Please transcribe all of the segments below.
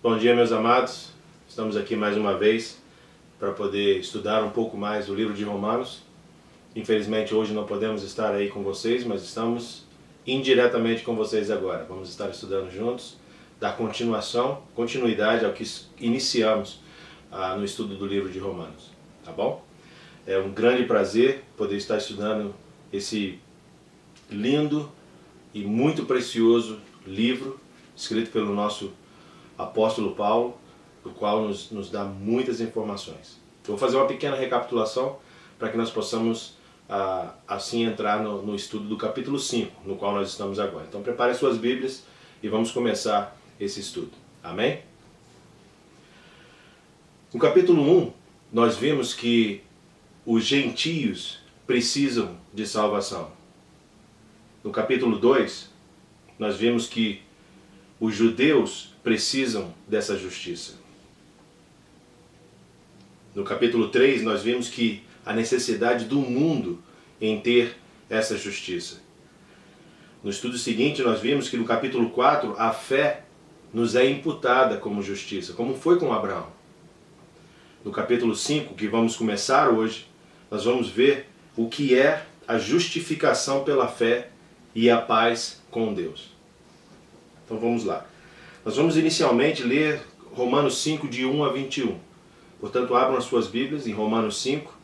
Bom dia, meus amados. Estamos aqui mais uma vez para poder estudar um pouco mais do livro de Romanos. Infelizmente hoje não podemos estar aí com vocês, mas estamos indiretamente com vocês agora. Vamos estar estudando juntos, dar continuidade ao que iniciamos no estudo do livro de Romanos. Tá bom? É um grande prazer poder estar estudando esse lindo e muito precioso livro escrito pelo nosso apóstolo Paulo, o qual nos dá muitas informações. Eu vou fazer uma pequena recapitulação para que nós possamos assim entrar no estudo do capítulo 5, no qual nós estamos agora. Então prepare suas Bíblias e vamos começar esse estudo. Amém? No capítulo 1, nós vimos que os gentios precisam de salvação. No capítulo 2, nós vimos que os judeus precisam dessa justiça. No capítulo 3, nós vimos que a necessidade do mundo em ter essa justiça. No estudo seguinte, nós vimos que no capítulo 4, a fé nos é imputada como justiça, como foi com Abraão. No capítulo 5, que vamos começar hoje, nós vamos ver o que é a justificação pela fé e a paz com Deus. Então vamos lá. Nós vamos inicialmente ler Romanos 5, de 1 a 21. Portanto, abram as suas Bíblias em Romanos 5.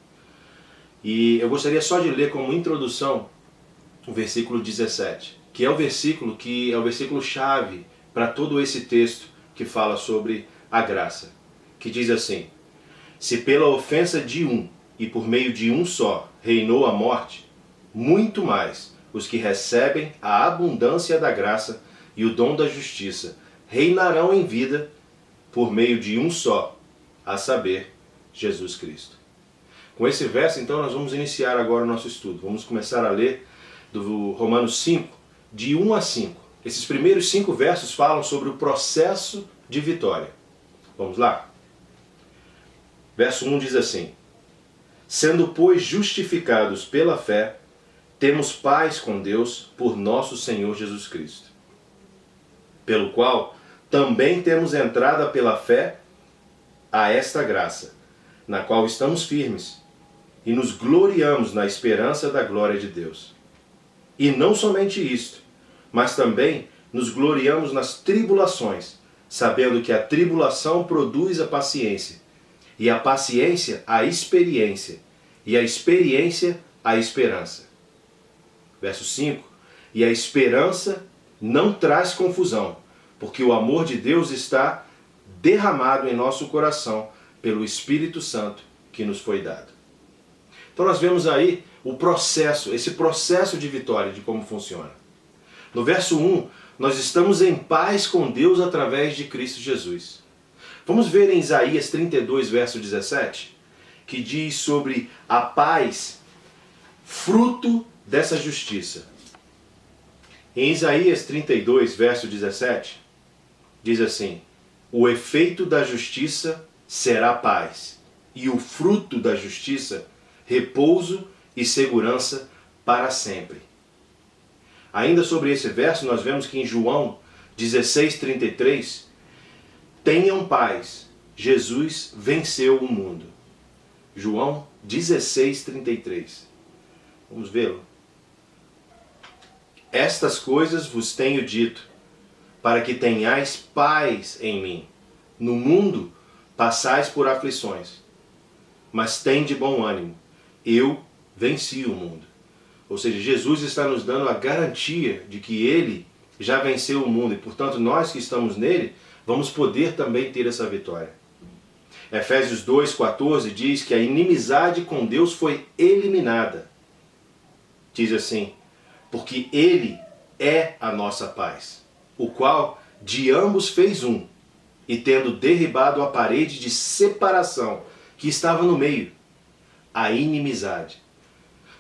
E eu gostaria só de ler como introdução o versículo 17, que é o versículo chave para todo esse texto que fala sobre a graça, que diz assim: se pela ofensa de um e por meio de um só reinou a morte, muito mais os que recebem a abundância da graça e o dom da justiça reinarão em vida por meio de um só, a saber, Jesus Cristo. Com esse verso, então, nós vamos iniciar agora o nosso estudo. Vamos começar a ler do Romanos 5, de 1 a 5. Esses primeiros 5 versos falam sobre o processo de vitória. Vamos lá? Verso 1 diz assim: sendo, pois, justificados pela fé, temos paz com Deus por nosso Senhor Jesus Cristo, pelo qual também temos entrada pela fé a esta graça, na qual estamos firmes, e nos gloriamos na esperança da glória de Deus. E não somente isto, mas também nos gloriamos nas tribulações, sabendo que a tribulação produz a paciência, e a paciência a experiência, e a experiência a esperança. Verso 5, e a esperança não traz confusão, porque o amor de Deus está derramado em nosso coração pelo Espírito Santo que nos foi dado. Então nós vemos aí o processo, esse processo de vitória, de como funciona. No verso 1, nós estamos em paz com Deus através de Cristo Jesus. Vamos ver em Isaías 32, verso 17, que diz sobre a paz, fruto dessa justiça. Em Isaías 32, verso 17, diz assim: o efeito da justiça será paz, e o fruto da justiça, repouso e segurança para sempre. Ainda sobre esse verso, nós vemos que em João 16:33, tenham paz, Jesus venceu o mundo. João 16:33. Vamos vê-lo. Estas coisas vos tenho dito, para que tenhais paz em mim. No mundo passais por aflições, mas tende bom ânimo. Eu venci o mundo. Ou seja, Jesus está nos dando a garantia de que Ele já venceu o mundo e, portanto, nós que estamos nele, vamos poder também ter essa vitória. Efésios 2:14 diz que a inimizade com Deus foi eliminada. Diz assim: porque Ele é a nossa paz, o qual de ambos fez um, e tendo derribado a parede de separação que estava no meio, a inimizade.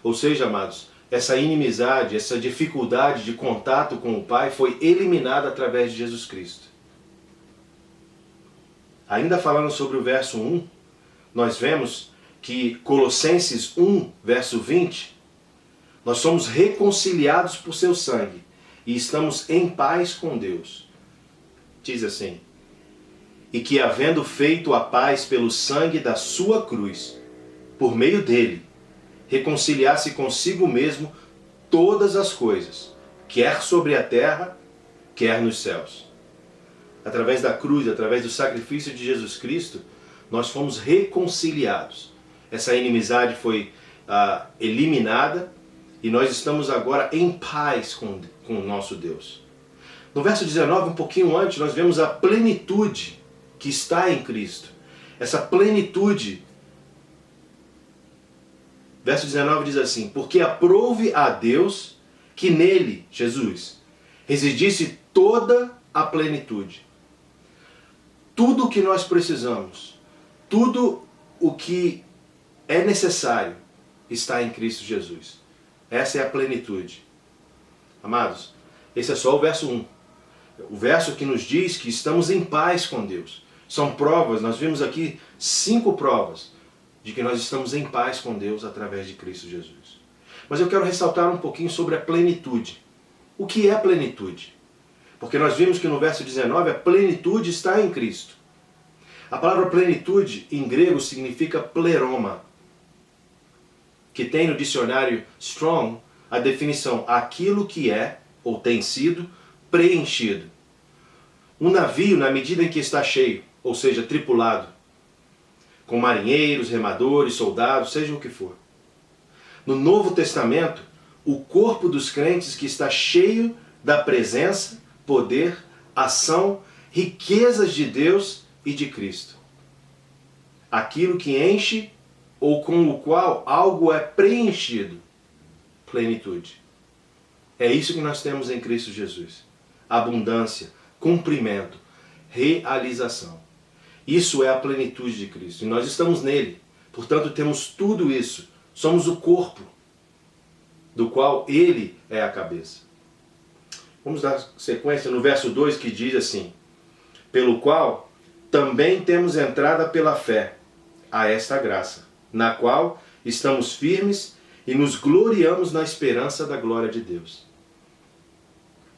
Ou seja, amados, essa inimizade, essa dificuldade de contato com o Pai foi eliminada através de Jesus Cristo. Ainda falando sobre o verso 1, nós vemos que Colossenses 1, verso 20, nós somos reconciliados por seu sangue e estamos em paz com Deus. Diz assim: e que, havendo feito a paz pelo sangue da sua cruz, por meio dele, reconciliasse consigo mesmo todas as coisas, quer sobre a terra, quer nos céus. Através da cruz, através do sacrifício de Jesus Cristo, nós fomos reconciliados. Essa inimizade foi eliminada e nós estamos agora em paz com o nosso Deus. No verso 19, um pouquinho antes, nós vemos a plenitude que está em Cristo. Essa plenitude, verso 19 diz assim: porque aprouve a Deus que nele, Jesus, residisse toda a plenitude. Tudo o que nós precisamos, tudo o que é necessário está em Cristo Jesus. Essa é a plenitude. Amados, esse é só o verso 1. O verso que nos diz que estamos em paz com Deus. São provas, nós vimos aqui 5 provas de que nós estamos em paz com Deus através de Cristo Jesus. Mas eu quero ressaltar um pouquinho sobre a plenitude. O que é plenitude? Porque nós vimos que no verso 19 a plenitude está em Cristo. A palavra plenitude em grego significa pleroma, que tem no dicionário Strong a definição aquilo que é ou tem sido preenchido. Um navio, na medida em que está cheio, ou seja, tripulado, com marinheiros, remadores, soldados, seja o que for. No Novo Testamento, o corpo dos crentes que está cheio da presença, poder, ação, riquezas de Deus e de Cristo. Aquilo que enche ou com o qual algo é preenchido. Plenitude. É isso que nós temos em Cristo Jesus. Abundância, cumprimento, realização. Isso é a plenitude de Cristo. E nós estamos nele. Portanto, temos tudo isso. Somos o corpo, do qual ele é a cabeça. Vamos dar sequência no verso 2 que diz assim: pelo qual também temos entrada pela fé a esta graça, na qual estamos firmes e nos gloriamos na esperança da glória de Deus.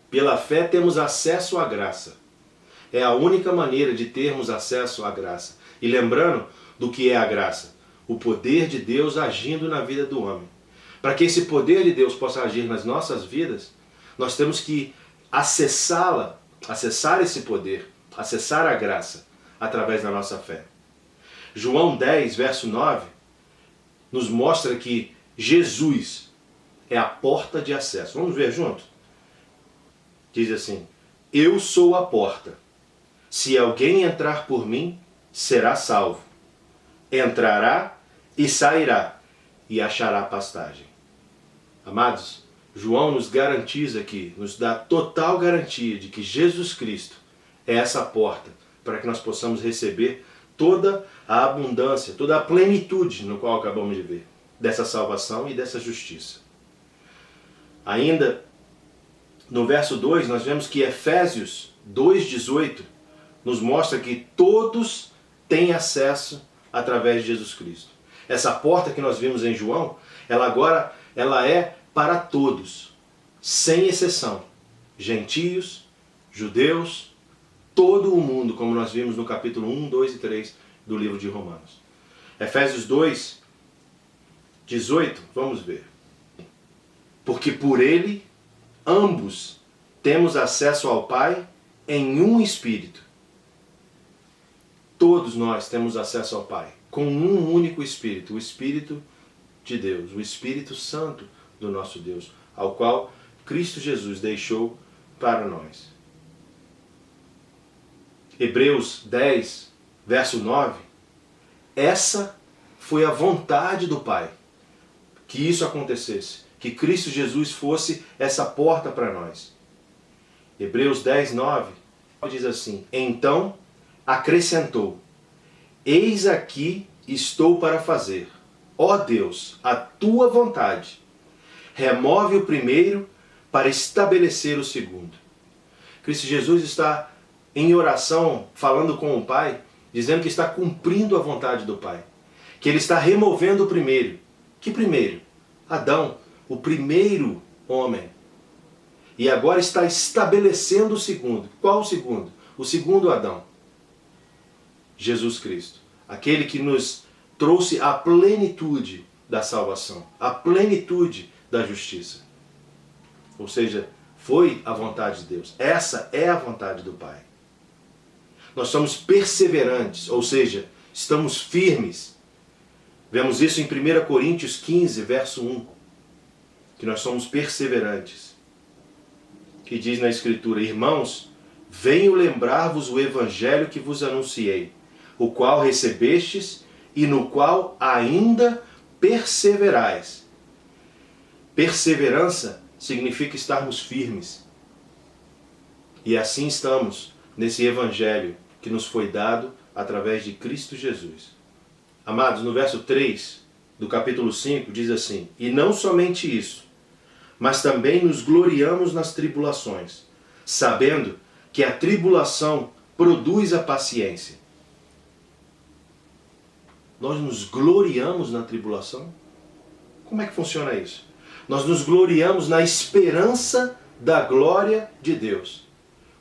Pela fé temos acesso à graça. É a única maneira de termos acesso à graça. E lembrando do que é a graça: o poder de Deus agindo na vida do homem. Para que esse poder de Deus possa agir nas nossas vidas, nós temos que acessá-la, acessar esse poder, acessar a graça, através da nossa fé. João 10, verso 9, nos mostra que Jesus é a porta de acesso. Vamos ver junto? Diz assim: eu sou a porta. Se alguém entrar por mim, será salvo. Entrará e sairá e achará pastagem. Amados, João nos garantiza aqui, nos dá total garantia de que Jesus Cristo é essa porta para que nós possamos receber toda a abundância, toda a plenitude no qual acabamos de ver, dessa salvação e dessa justiça. Ainda no verso 2 nós vemos que Efésios 2,18 nos mostra que todos têm acesso através de Jesus Cristo. Essa porta que nós vimos em João, ela é para todos, sem exceção. Gentios, judeus, todo o mundo, como nós vimos no capítulo 1, 2 e 3 do livro de Romanos. Efésios 2, 18, vamos ver. Porque por ele, ambos temos acesso ao Pai em um Espírito. Todos nós temos acesso ao Pai com um único Espírito, o Espírito de Deus, o Espírito Santo do nosso Deus, ao qual Cristo Jesus deixou para nós. Hebreus 10, verso 9, essa foi a vontade do Pai, que isso acontecesse, que Cristo Jesus fosse essa porta para nós. Hebreus 10, 9 diz assim: então acrescentou: eis aqui estou para fazer, ó Deus, a tua vontade. Remove o primeiro para estabelecer o segundo. Cristo Jesus está em oração, falando com o Pai, dizendo que está cumprindo a vontade do Pai. Que ele está removendo o primeiro. Que primeiro? Adão, o primeiro homem. E agora está estabelecendo o segundo. Qual o segundo? O segundo Adão. Jesus Cristo. Aquele que nos trouxe a plenitude da salvação, a plenitude da justiça. Ou seja, foi a vontade de Deus. Essa é a vontade do Pai. Nós somos perseverantes, ou seja, estamos firmes. Vemos isso em 1 Coríntios 15, verso 1. Que nós somos perseverantes. Que diz na Escritura: irmãos, venho lembrar-vos o evangelho que vos anunciei, o qual recebestes e no qual ainda perseverais. Perseverança significa estarmos firmes. E assim estamos nesse evangelho que nos foi dado através de Cristo Jesus. Amados, no verso 3 do capítulo 5 diz assim: e não somente isso, mas também nos gloriamos nas tribulações, sabendo que a tribulação produz a paciência. Nós nos gloriamos na tribulação? Como é que funciona isso? Nós nos gloriamos na esperança da glória de Deus.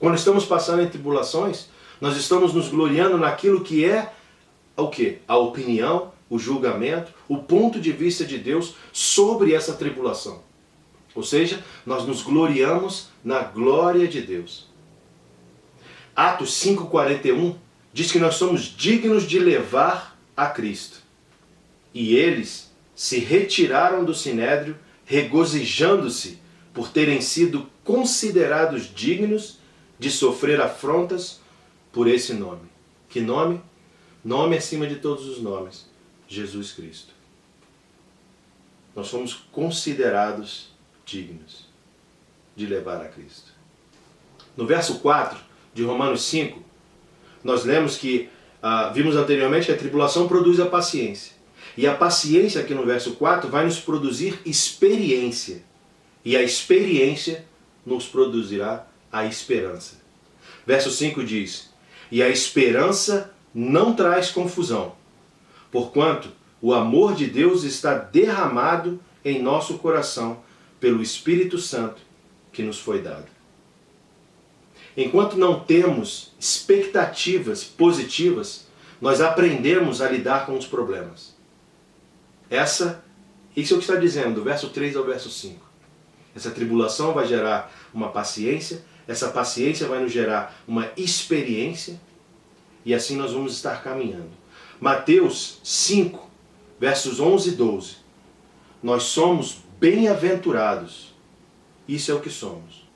Quando estamos passando em tribulações, nós estamos nos gloriando naquilo que é o quê? A opinião, o julgamento, o ponto de vista de Deus sobre essa tribulação. Ou seja, nós nos gloriamos na glória de Deus. Atos 5,41 diz que nós somos dignos de levar a Cristo. E eles se retiraram do sinédrio, regozijando-se por terem sido considerados dignos de sofrer afrontas por esse nome. Que nome? Nome acima de todos os nomes: Jesus Cristo. Nós somos considerados dignos de levar a Cristo. No verso 4 de Romanos 5, nós lemos que, vimos anteriormente que a tribulação produz a paciência. E a paciência, aqui no verso 4, vai nos produzir experiência. E a experiência nos produzirá a esperança. Verso 5 diz: e a esperança não traz confusão, porquanto o amor de Deus está derramado em nosso coração pelo Espírito Santo que nos foi dado. Enquanto não temos expectativas positivas, nós aprendemos a lidar com os problemas. Isso é o que está dizendo, do verso 3 ao verso 5. Essa tribulação vai gerar uma paciência, essa paciência vai nos gerar uma experiência, e assim nós vamos estar caminhando. Mateus 5, versos 11 e 12. Nós somos bem-aventurados. Isso é o que somos.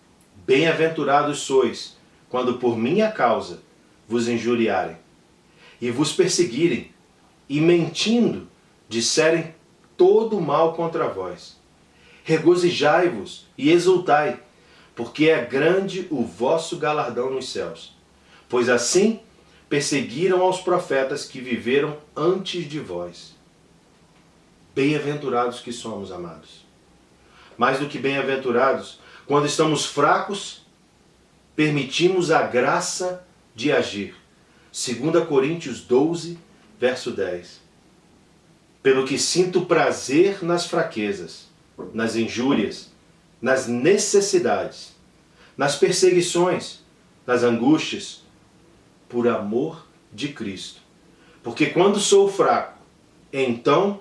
Bem-aventurados sois, quando por minha causa vos injuriarem, e vos perseguirem, e mentindo, disserem todo mal contra vós. Regozijai-vos e exultai, porque é grande o vosso galardão nos céus. Pois assim perseguiram aos profetas que viveram antes de vós. Bem-aventurados que somos, amados. Mais do que bem-aventurados, quando estamos fracos, permitimos a graça de agir. 2 Coríntios 12, verso 10. Pelo que sinto prazer nas fraquezas, nas injúrias, nas necessidades, nas perseguições, nas angústias, por amor de Cristo. Porque quando sou fraco, então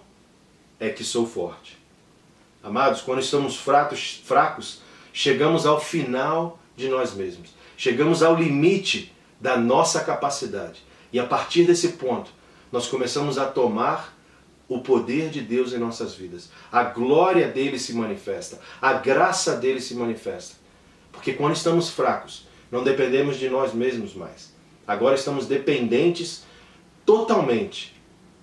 é que sou forte. Amados, quando estamos fracos, chegamos ao final de nós mesmos. Chegamos ao limite da nossa capacidade. E a partir desse ponto, nós começamos a tomar o poder de Deus em nossas vidas. A glória dele se manifesta. A graça dele se manifesta. Porque quando estamos fracos, não dependemos de nós mesmos mais. Agora estamos dependentes totalmente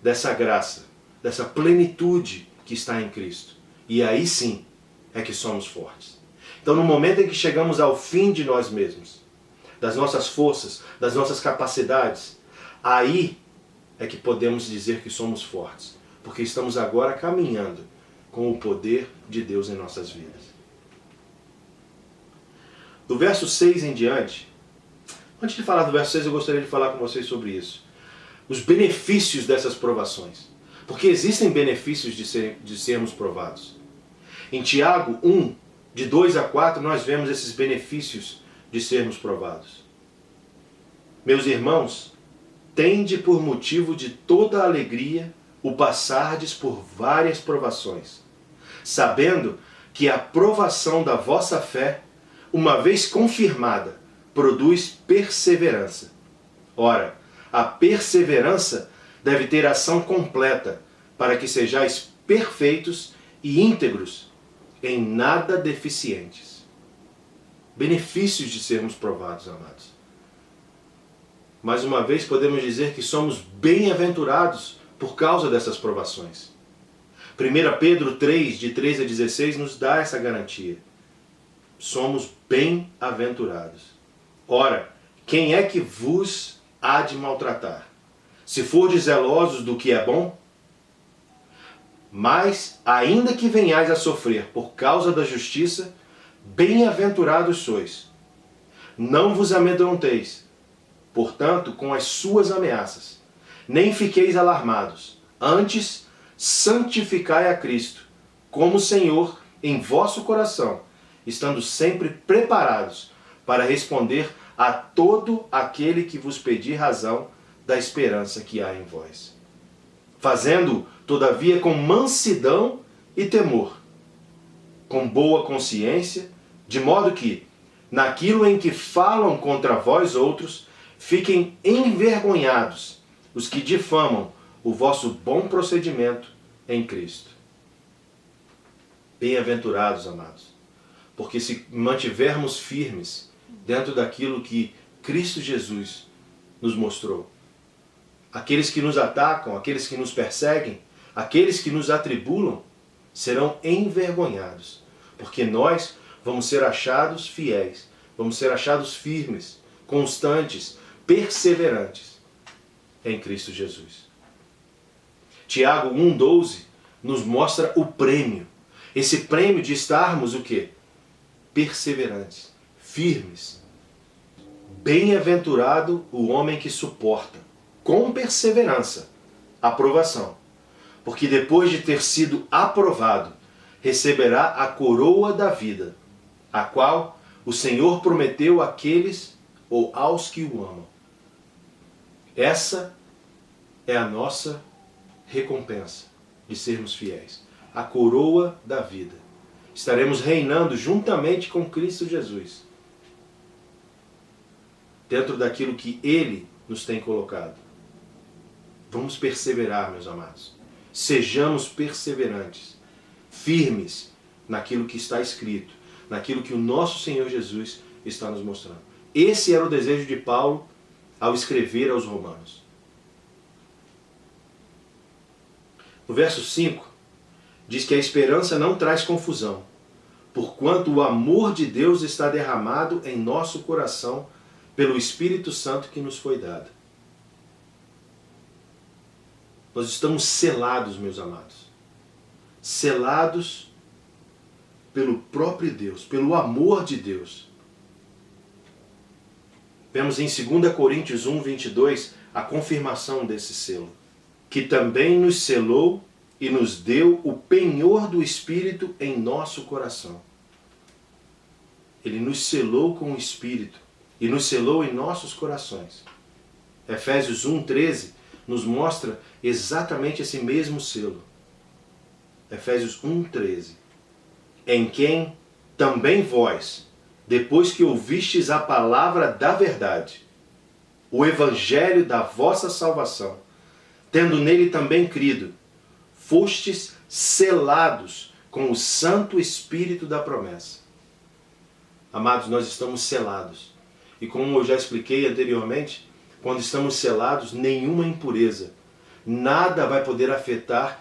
dessa graça, dessa plenitude que está em Cristo. E aí sim é que somos fortes. Então, no momento em que chegamos ao fim de nós mesmos, das nossas forças, das nossas capacidades, aí é que podemos dizer que somos fortes. Porque estamos agora caminhando com o poder de Deus em nossas vidas. Do verso 6 em diante, antes de falar do verso 6, eu gostaria de falar com vocês sobre isso. Os benefícios dessas provações. Porque existem benefícios de sermos provados. Em Tiago 1, de 2 a 4, nós vemos esses benefícios de sermos provados. Meus irmãos, tende por motivo de toda alegria o passardes por várias provações, sabendo que a provação da vossa fé, uma vez confirmada, produz perseverança. Ora, a perseverança deve ter ação completa, para que sejais perfeitos e íntegros, em nada deficientes. Benefícios de sermos provados, amados. Mais uma vez podemos dizer que somos bem-aventurados por causa dessas provações. 1 Pedro 3, de 13 a 16, nos dá essa garantia. Somos bem-aventurados. Ora, quem é que vos há de maltratar? Se fordes zelosos do que é bom? Mas, ainda que venhais a sofrer por causa da justiça, bem-aventurados sois. Não vos amedronteis, portanto, com as suas ameaças. Nem fiqueis alarmados. Antes, santificai a Cristo, como Senhor em vosso coração, estando sempre preparados para responder a todo aquele que vos pedir razão da esperança que há em vós. Fazendo, todavia, com mansidão e temor, com boa consciência, de modo que, naquilo em que falam contra vós outros, fiquem envergonhados os que difamam o vosso bom procedimento em Cristo. Bem-aventurados, amados, porque se mantivermos firmes dentro daquilo que Cristo Jesus nos mostrou, aqueles que nos atacam, aqueles que nos perseguem, aqueles que nos atribulam, serão envergonhados, porque nós vamos ser achados fiéis, vamos ser achados firmes, constantes, perseverantes em Cristo Jesus. Tiago 1,12 nos mostra o prêmio. Esse prêmio de estarmos o quê? Perseverantes, firmes. Bem-aventurado o homem que suporta, com perseverança, a provação. Porque depois de ter sido aprovado, receberá a coroa da vida, a qual o Senhor prometeu àqueles ou aos que o amam. Essa é a nossa recompensa de sermos fiéis. A coroa da vida. Estaremos reinando juntamente com Cristo Jesus, dentro daquilo que Ele nos tem colocado. Vamos perseverar, meus amados. Sejamos perseverantes, firmes naquilo que está escrito, naquilo que o nosso Senhor Jesus está nos mostrando. Esse era o desejo de Paulo ao escrever aos Romanos. No verso 5, diz que a esperança não traz confusão, porquanto o amor de Deus está derramado em nosso coração pelo Espírito Santo que nos foi dado. Nós estamos selados, meus amados. Selados pelo próprio Deus, pelo amor de Deus. Vemos em 2 Coríntios 1, 22, a confirmação desse selo. Que também nos selou e nos deu o penhor do Espírito em nosso coração. Ele nos selou com o Espírito e nos selou em nossos corações. Efésios 1, 13 nos mostra exatamente esse mesmo selo. Efésios 1, 13. Em quem também vós, depois que ouvistes a palavra da verdade, o evangelho da vossa salvação, tendo nele também crido, fostes selados com o Santo Espírito da promessa. Amados, nós estamos selados. E como eu já expliquei anteriormente, quando estamos selados, nenhuma impureza, nada vai poder afetar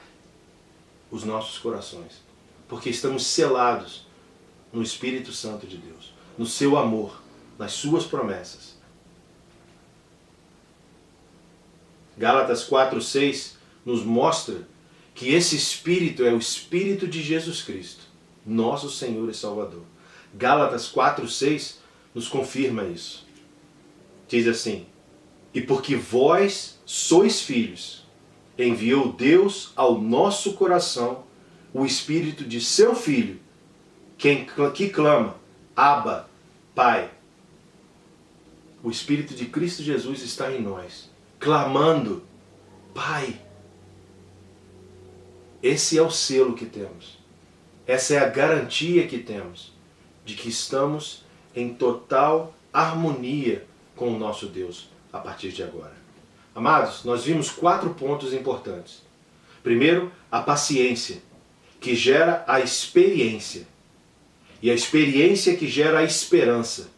os nossos corações. Porque estamos selados no Espírito Santo de Deus, no seu amor, nas suas promessas. Gálatas 4:6 nos mostra que esse Espírito é o Espírito de Jesus Cristo, nosso Senhor e Salvador. Gálatas 4:6 nos confirma isso. Diz assim: e porque vós sois filhos, enviou Deus ao nosso coração o Espírito de seu Filho, que clama, Abba, Pai. O Espírito de Cristo Jesus está em nós. clamando: Pai. Esse é o selo que temos. Essa é a garantia que temos de que estamos em total harmonia com o nosso Deus a partir de agora. Amados, nós vimos 4 pontos importantes. Primeiro, a paciência, que gera a experiência. E a experiência que gera a esperança.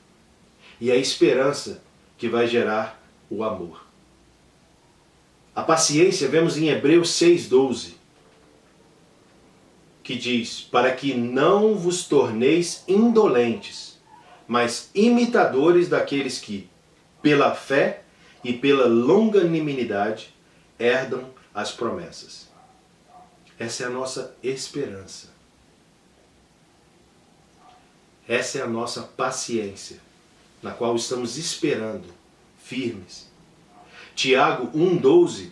E a esperança que vai gerar o amor. A paciência vemos em Hebreus 6,12, que diz: para que não vos torneis indolentes, mas imitadores daqueles que, pela fé e pela longanimidade, herdam as promessas. Essa é a nossa esperança. Essa é a nossa paciência, na qual estamos esperando, firmes. Tiago 1,12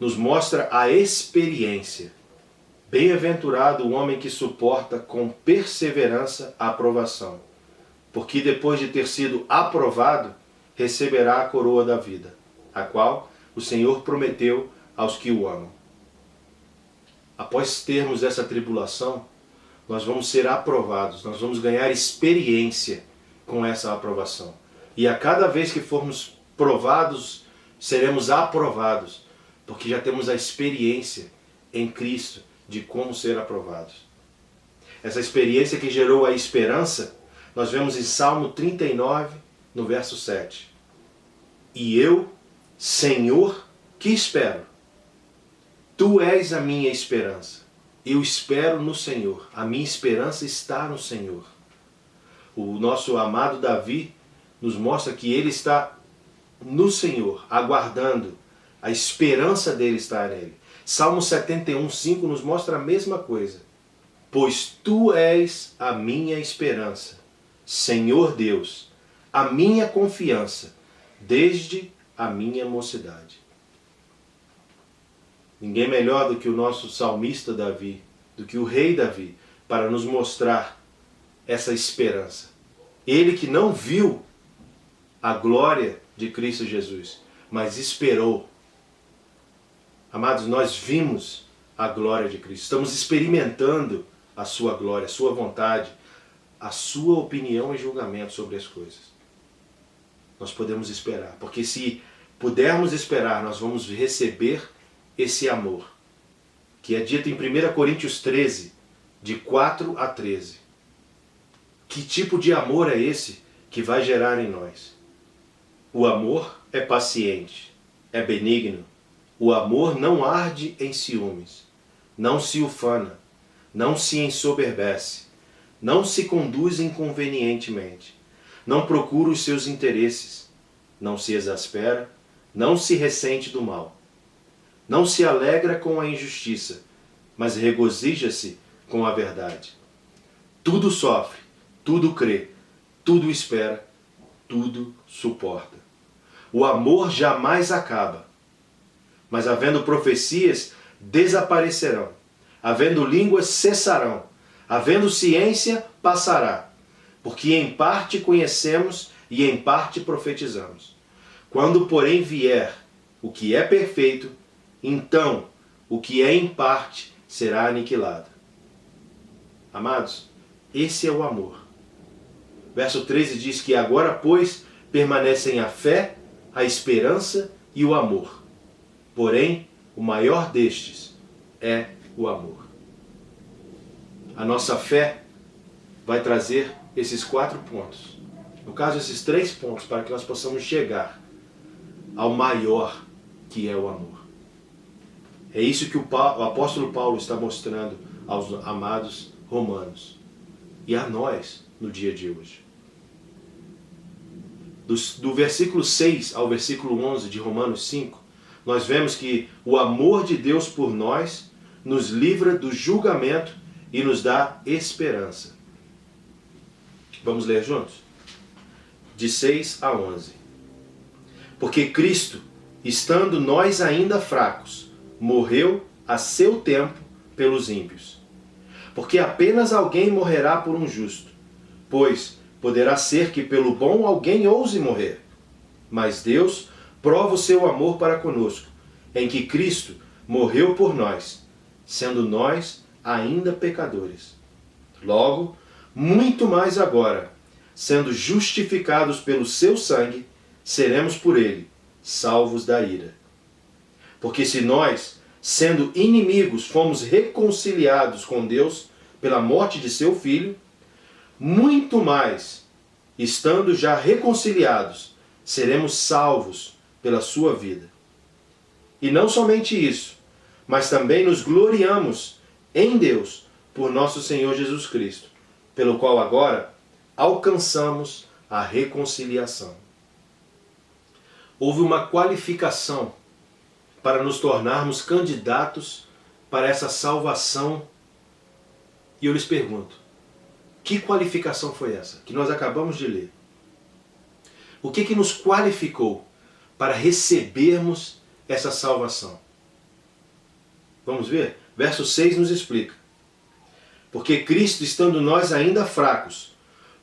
nos mostra a experiência. Bem-aventurado o homem que suporta com perseverança a aprovação, porque depois de ter sido aprovado, receberá a coroa da vida, a qual o Senhor prometeu aos que o amam. Após termos essa tribulação, nós vamos ser aprovados, nós vamos ganhar experiência com essa aprovação. E a cada vez que formos provados, seremos aprovados, porque já temos a experiência em Cristo de como ser aprovados. Essa experiência que gerou a esperança, nós vemos em Salmo 39, no verso 7. E eu, Senhor, que espero? Tu és a minha esperança. Eu espero no Senhor. A minha esperança está no Senhor. O nosso amado Davi nos mostra que ele está no Senhor, aguardando. A esperança dele está nele. Salmo 71,5 nos mostra a mesma coisa. Pois tu és a minha esperança, Senhor Deus, a minha confiança, desde a minha mocidade. Ninguém melhor do que o nosso salmista Davi, do que o rei Davi, para nos mostrar essa esperança. Ele que não viu a glória de Cristo Jesus, mas esperou. Amados, nós vimos a glória de Cristo. Estamos experimentando a sua glória, a sua vontade, a sua opinião e julgamento sobre as coisas. Nós podemos esperar, porque se pudermos esperar, nós vamos receber esse amor, que é dito em 1 Coríntios 13, de 4 a 13. Que tipo de amor é esse que vai gerar em nós? O amor é paciente, é benigno. O amor não arde em ciúmes, não se ufana, não se ensoberbece, não se conduz inconvenientemente, não procura os seus interesses, não se exaspera, não se ressente do mal, não se alegra com a injustiça, mas regozija-se com a verdade. Tudo sofre, tudo crê, tudo espera, tudo suporta. O amor jamais acaba, mas havendo profecias, desaparecerão, havendo línguas, cessarão, havendo ciência, passará, porque em parte conhecemos e em parte profetizamos. Quando, porém, vier o que é perfeito, então o que é em parte será aniquilado. Amados, esse é o amor. Verso 13 diz que agora, pois, permanecem a fé, a esperança e o amor. Porém, o maior destes é o amor. A nossa fé vai trazer esses 4 pontos. No caso, esses 3 pontos, para que nós possamos chegar ao maior, que é o amor. É isso que o apóstolo Paulo está mostrando aos amados romanos e a nós no dia de hoje. Do versículo 6 ao versículo 11 de Romanos 5, nós vemos que o amor de Deus por nós nos livra do julgamento e nos dá esperança. Vamos ler juntos? De 6 a 11. Porque Cristo, estando nós ainda fracos, morreu a seu tempo pelos ímpios. Porque apenas alguém morrerá por um justo, pois poderá ser que pelo bom alguém ouse morrer. Mas Deus prova o seu amor para conosco, em que Cristo morreu por nós, sendo nós ainda pecadores. Logo, muito mais agora, sendo justificados pelo seu sangue, seremos por ele salvos da ira. Porque se nós, sendo inimigos, fomos reconciliados com Deus pela morte de seu Filho, muito mais, estando já reconciliados, seremos salvos pela sua vida. E não somente isso, mas também nos gloriamos em Deus por nosso Senhor Jesus Cristo, pelo qual agora alcançamos a reconciliação. Houve uma qualificação para nos tornarmos candidatos para essa salvação. E eu lhes pergunto, que qualificação foi essa que nós acabamos de ler? O que nos qualificou para recebermos essa salvação? Vamos ver? Verso 6 nos explica. Porque Cristo, estando nós ainda fracos,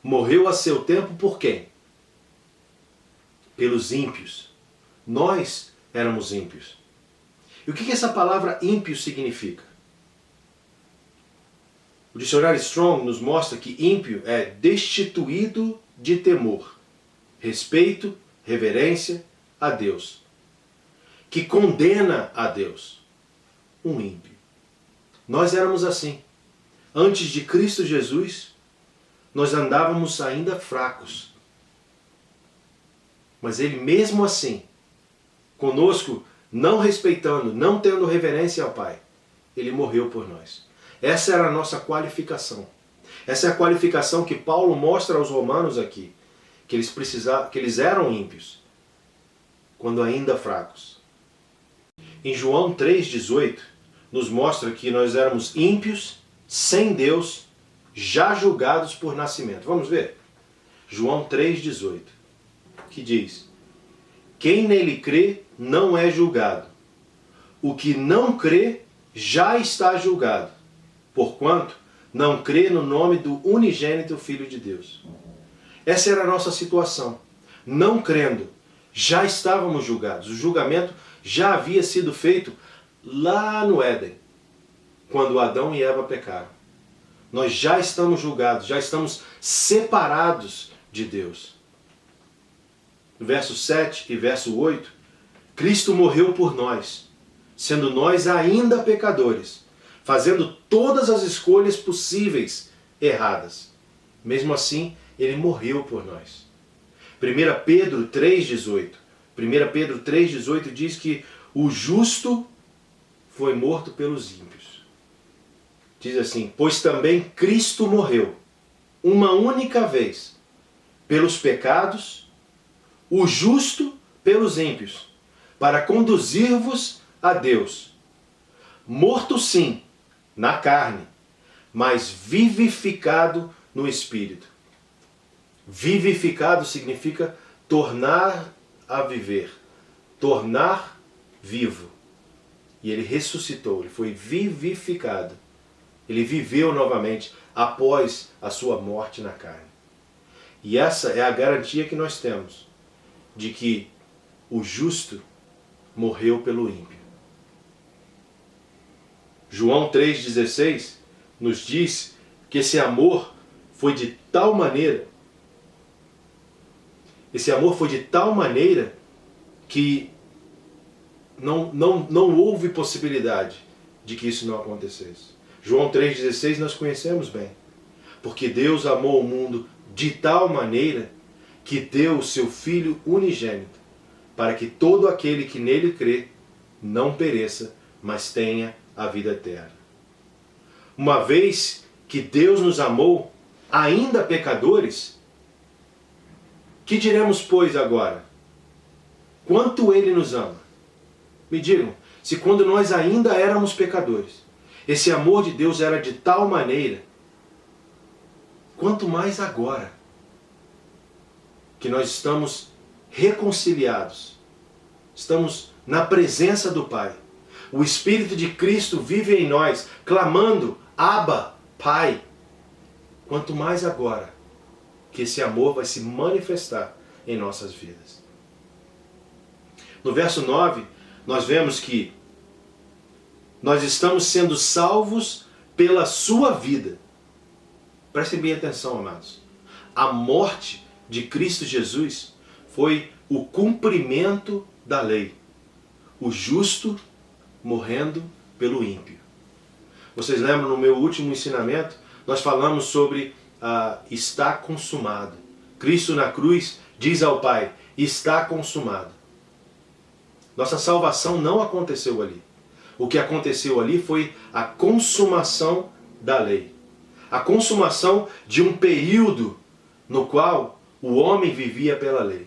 morreu a seu tempo por quem? Pelos ímpios. Nós éramos ímpios. E o que essa palavra ímpio significa? O dicionário Strong nos mostra que ímpio é destituído de temor, respeito, reverência a Deus, que condena a Deus. Um ímpio. Nós éramos assim. Antes de Cristo Jesus, nós andávamos ainda fracos. Mas Ele mesmo assim, conosco, não respeitando, não tendo reverência ao Pai, Ele morreu por nós. Essa era a nossa qualificação. Essa é a qualificação que Paulo mostra aos romanos aqui, que eles eram ímpios, quando ainda fracos. Em João 3,18, nos mostra que nós éramos ímpios, sem Deus, já julgados por nascimento. Vamos ver? João 3,18, que diz: quem nele crê não é julgado. O que não crê já está julgado, porquanto não crê no nome do unigênito Filho de Deus. Essa era a nossa situação. Não crendo, já estávamos julgados. O julgamento já havia sido feito lá no Éden, quando Adão e Eva pecaram. Nós já estamos julgados, já estamos separados de Deus. Verso 7 e verso 8, Cristo morreu por nós, sendo nós ainda pecadores, fazendo todas as escolhas possíveis erradas. Mesmo assim, Ele morreu por nós. 1 Pedro 3,18. 1 Pedro 3,18 diz que o justo foi morto pelos ímpios. Diz assim: pois também Cristo morreu, uma única vez, pelos pecados, o justo pelos ímpios, para conduzir-vos a Deus. Morto sim, na carne, mas vivificado no Espírito. Vivificado significa tornar a viver, tornar vivo. E ele ressuscitou, ele foi vivificado. Ele viveu novamente após a sua morte na carne. E essa é a garantia que nós temos de que o justo morreu pelo ímpio. João 3,16 nos diz que esse amor foi de tal maneira, que não houve possibilidade de que isso não acontecesse. João 3,16 nós conhecemos bem. Porque Deus amou o mundo de tal maneira que deu o seu Filho unigênito, para que todo aquele que nele crê não pereça, mas tenha a vida eterna. Uma vez que Deus nos amou, ainda pecadores, que diremos, pois, agora? Quanto Ele nos ama? Me digam, se quando nós ainda éramos pecadores, esse amor de Deus era de tal maneira, quanto mais agora, que nós estamos reconciliados, estamos na presença do Pai. O Espírito de Cristo vive em nós, clamando, Abba, Pai. Quanto mais agora que esse amor vai se manifestar em nossas vidas. No verso 9, nós vemos que nós estamos sendo salvos pela sua vida. Prestem bem atenção, amados. A morte de Cristo Jesus foi o cumprimento da lei. O justo morrendo pelo ímpio. Vocês lembram no meu último ensinamento? Nós falamos sobre está consumado. Cristo na cruz diz ao Pai, está consumado. Nossa salvação não aconteceu ali. O que aconteceu ali foi a consumação da lei. A consumação de um período no qual o homem vivia pela lei.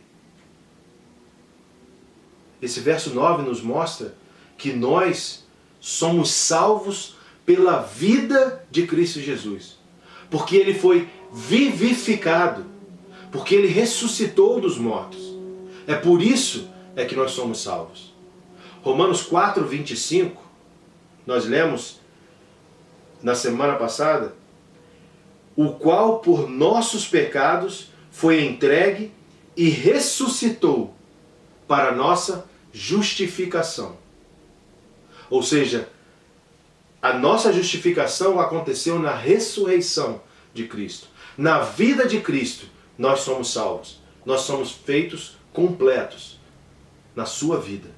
Esse verso 9 nos mostra que nós somos salvos pela vida de Cristo Jesus. Porque Ele foi vivificado. Porque Ele ressuscitou dos mortos. É por isso que nós somos salvos. Romanos 4, 25, nós lemos na semana passada, o qual por nossos pecados foi entregue e ressuscitou para nossa justificação. Ou seja, a nossa justificação aconteceu na ressurreição de Cristo. Na vida de Cristo, nós somos salvos. Nós somos feitos completos na sua vida.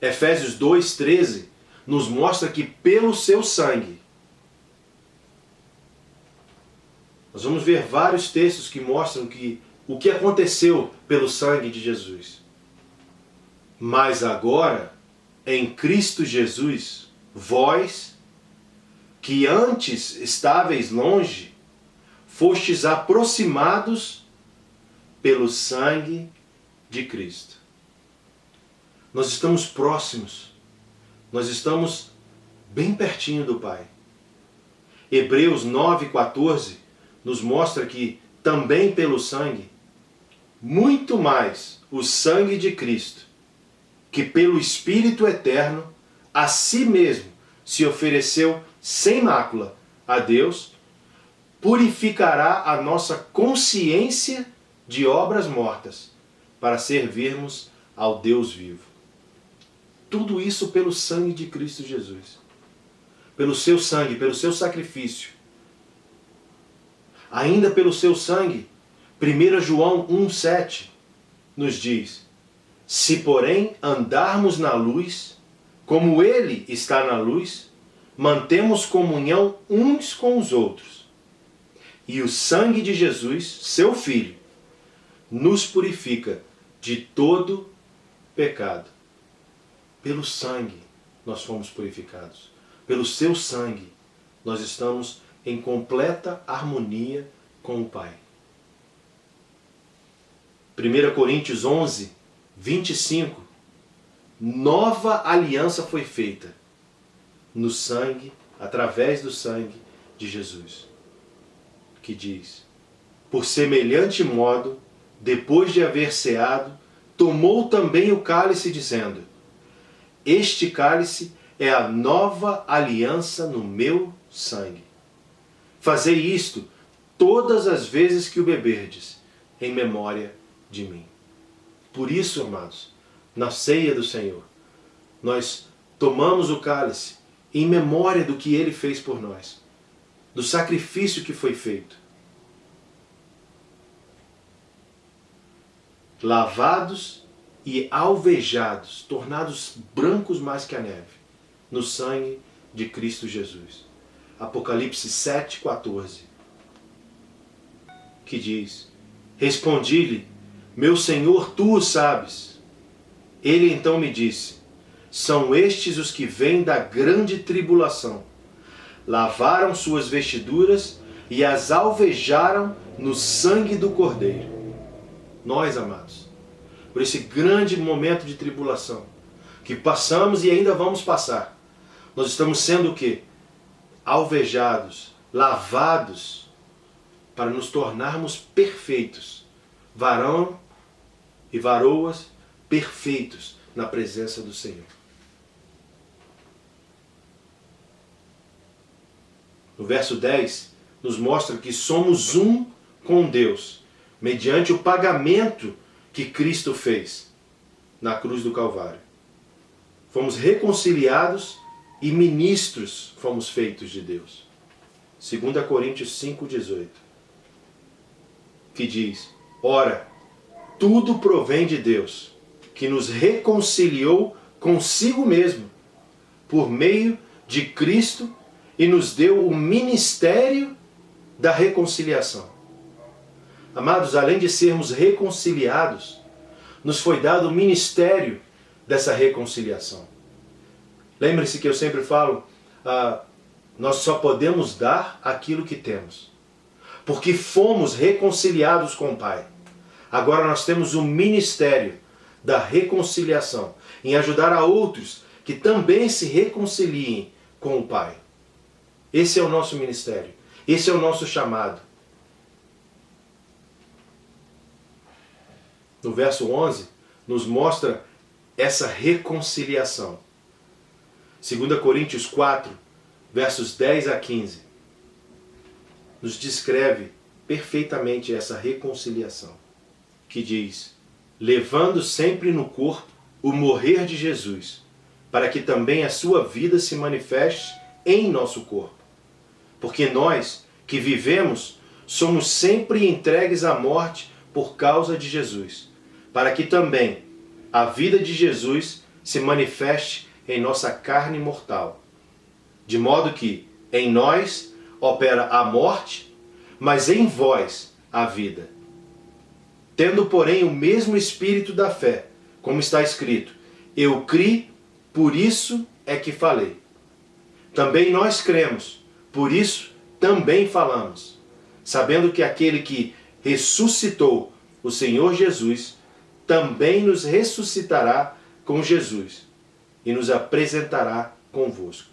Efésios 2,13 nos mostra que pelo seu sangue, nós vamos ver vários textos que mostram o que aconteceu pelo sangue de Jesus. Mas agora, em Cristo Jesus, vós, que antes estáveis longe, fostes aproximados pelo sangue de Cristo. Nós estamos próximos. Nós estamos bem pertinho do Pai. Hebreus 9,14 nos mostra que também pelo sangue, muito mais o sangue de Cristo, que pelo Espírito eterno, a si mesmo se ofereceu sem mácula a Deus, purificará a nossa consciência de obras mortas, para servirmos ao Deus vivo. Tudo isso pelo sangue de Cristo Jesus. Pelo seu sangue, pelo seu sacrifício. Ainda pelo seu sangue, 1 João 1,7 nos diz: se porém andarmos na luz, como Ele está na luz, mantemos comunhão uns com os outros. E o sangue de Jesus, seu Filho, nos purifica de todo pecado. Pelo sangue nós fomos purificados. Pelo seu sangue nós estamos em completa harmonia com o Pai. 1 Coríntios 11, 25. Nova aliança foi feita no sangue, através do sangue de Jesus. Que diz: por semelhante modo, depois de haver ceado, tomou também o cálice, dizendo: este cálice é a nova aliança no meu sangue. Fazei isto todas as vezes que o beberdes, em memória de mim. Por isso, amados, na ceia do Senhor, nós tomamos o cálice em memória do que Ele fez por nós, do sacrifício que foi feito. Lavados e alvejados, tornados brancos mais que a neve, no sangue de Cristo Jesus. Apocalipse 7,14, que diz: respondi-lhe, meu Senhor, tu o sabes. Ele então me disse: são estes os que vêm da grande tribulação. Lavaram suas vestiduras e as alvejaram no sangue do Cordeiro. Nós, amados, por esse grande momento de tribulação que passamos e ainda vamos passar, nós estamos sendo o quê? Alvejados, lavados, para nos tornarmos perfeitos, varão e varoas perfeitos na presença do Senhor. No verso 10, nos mostra que somos um com Deus, mediante o pagamento que Cristo fez na cruz do Calvário. Fomos reconciliados e ministros fomos feitos de Deus. 2 Coríntios 5,18, que diz: ora, tudo provém de Deus, que nos reconciliou consigo mesmo, por meio de Cristo, e nos deu o ministério da reconciliação. Amados, além de sermos reconciliados, nos foi dado o ministério dessa reconciliação. Lembre-se que eu sempre falo, nós só podemos dar aquilo que temos, porque fomos reconciliados com o Pai. Agora nós temos o ministério da reconciliação, em ajudar a outros que também se reconciliem com o Pai. Esse é o nosso ministério, esse é o nosso chamado. No verso 11, nos mostra essa reconciliação. 2 Coríntios 4, versos 10 a 15, nos descreve perfeitamente essa reconciliação, que diz: levando sempre no corpo o morrer de Jesus, para que também a sua vida se manifeste em nosso corpo. Porque nós, que vivemos, somos sempre entregues à morte por causa de Jesus, para que também a vida de Jesus se manifeste em nossa carne mortal. De modo que em nós opera a morte, mas em vós a vida. Tendo, porém, o mesmo espírito da fé, como está escrito: eu criei, por isso é que falei. Também nós cremos, por isso também falamos, sabendo que aquele que ressuscitou o Senhor Jesus também nos ressuscitará com Jesus e nos apresentará convosco.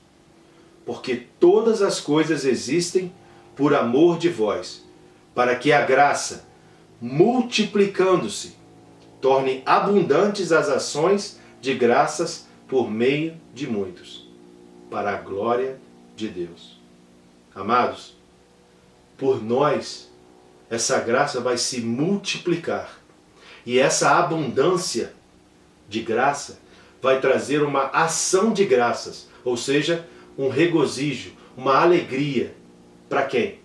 Porque todas as coisas existem por amor de vós, para que a graça, multiplicando-se, torne abundantes as ações de graças por meio de muitos, para a glória de Deus. Amados, por nós, essa graça vai se multiplicar, e essa abundância de graça vai trazer uma ação de graças, ou seja, um regozijo, uma alegria. Para quem?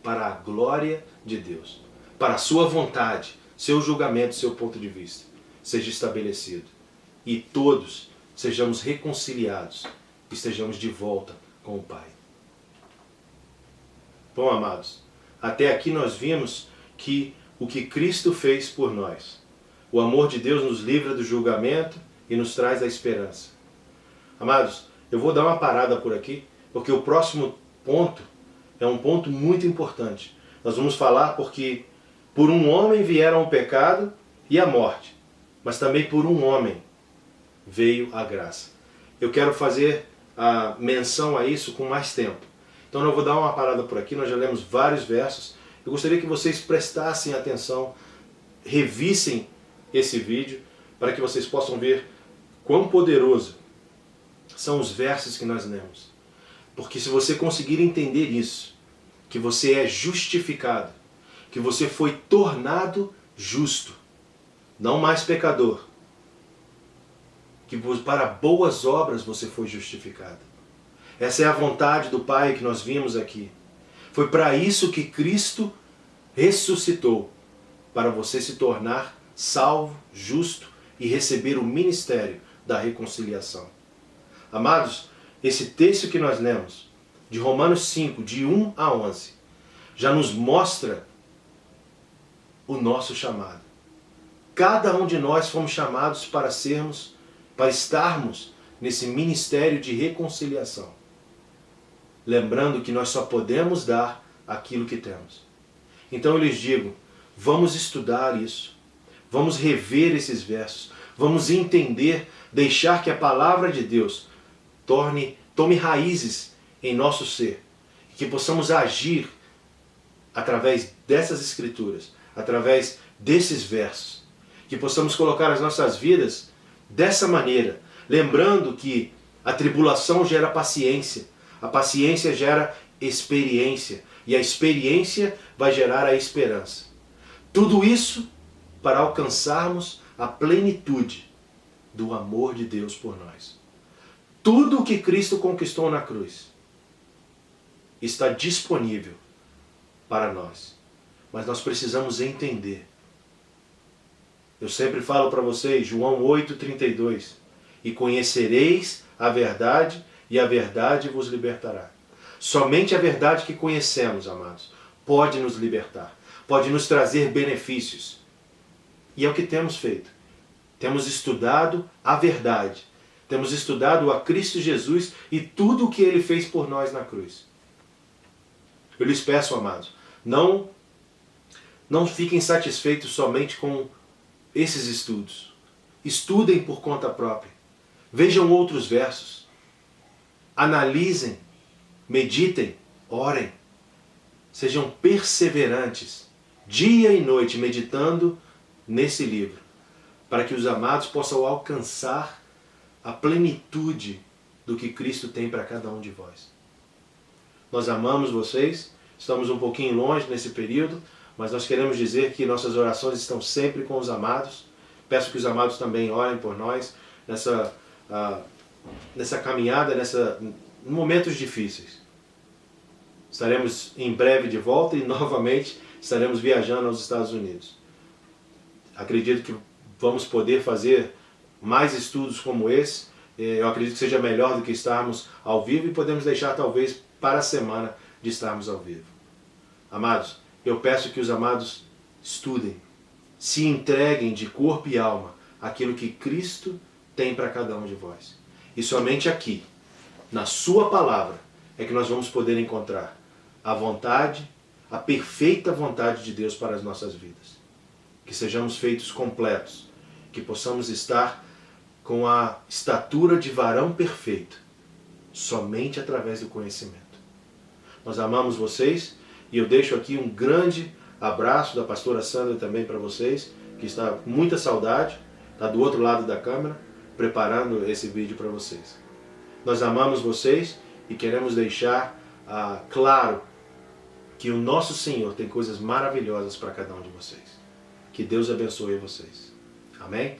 Para a glória de Deus, para a sua vontade, seu julgamento, seu ponto de vista seja estabelecido, e todos sejamos reconciliados, estejamos de volta com o Pai. Bom, amados, até aqui nós vimos que o que Cristo fez por nós, o amor de Deus nos livra do julgamento e nos traz a esperança. Amados, eu vou dar uma parada por aqui, porque o próximo ponto é um ponto muito importante. Nós vamos falar porque por um homem vieram o pecado e a morte, mas também por um homem veio a graça. Eu quero fazer a menção a isso com mais tempo. Então eu vou dar uma parada por aqui, nós já lemos vários versos. Eu gostaria que vocês prestassem atenção, revissem esse vídeo, para que vocês possam ver quão poderoso são os versos que nós lemos. Porque se você conseguir entender isso, que você é justificado, que você foi tornado justo, não mais pecador, que para boas obras você foi justificado. Essa é a vontade do Pai que nós vimos aqui. Foi para isso que Cristo ressuscitou, para você se tornar salvo, justo e receber o ministério da reconciliação. Amados, esse texto que nós lemos, de Romanos 5, de 1 a 11, já nos mostra o nosso chamado. Cada um de nós fomos chamados para estarmos nesse ministério de reconciliação. Lembrando que nós só podemos dar aquilo que temos. Então eu lhes digo, vamos estudar isso, vamos rever esses versos, vamos entender, deixar que a palavra de Deus tome raízes em nosso ser, e que possamos agir através dessas escrituras, através desses versos, que possamos colocar as nossas vidas dessa maneira, lembrando que a tribulação gera paciência, a paciência gera experiência, e a experiência vai gerar a esperança. Tudo isso para alcançarmos a plenitude do amor de Deus por nós. Tudo o que Cristo conquistou na cruz está disponível para nós. Mas nós precisamos entender. Eu sempre falo para vocês, João 8,32, e conhecereis a verdade, e a verdade vos libertará. Somente a verdade que conhecemos, amados, pode nos libertar, pode nos trazer benefícios. E é o que temos feito. Temos estudado a verdade, temos estudado a Cristo Jesus e tudo o que Ele fez por nós na cruz. Eu lhes peço, amados, não fiquem satisfeitos somente com esses estudos. Estudem por conta própria. Vejam outros versos. Analisem, meditem, orem. Sejam perseverantes, dia e noite, meditando nesse livro, para que os amados possam alcançar a plenitude do que Cristo tem para cada um de vós. Nós amamos vocês, estamos um pouquinho longe nesse período, mas nós queremos dizer que nossas orações estão sempre com os amados. Peço que os amados também orem por nós nessa caminhada, em momentos difíceis. Estaremos em breve de volta e novamente estaremos viajando aos Estados Unidos. Acredito que vamos poder fazer mais estudos como esse. Eu acredito que seja melhor do que estarmos ao vivo e podemos deixar talvez para a semana de estarmos ao vivo. Amados, eu peço que os amados estudem, se entreguem de corpo e alma àquilo que Cristo tem para cada um de vós. E somente aqui, na sua palavra, é que nós vamos poder encontrar a vontade, a perfeita vontade de Deus para as nossas vidas. Que sejamos feitos completos, que possamos estar com a estatura de varão perfeito, somente através do conhecimento. Nós amamos vocês e eu deixo aqui um grande abraço da pastora Sandra também para vocês, que está com muita saudade, está do outro lado da câmera, preparando esse vídeo para vocês. Nós amamos vocês e queremos deixar claro que o nosso Senhor tem coisas maravilhosas para cada um de vocês. Que Deus abençoe vocês. Amém?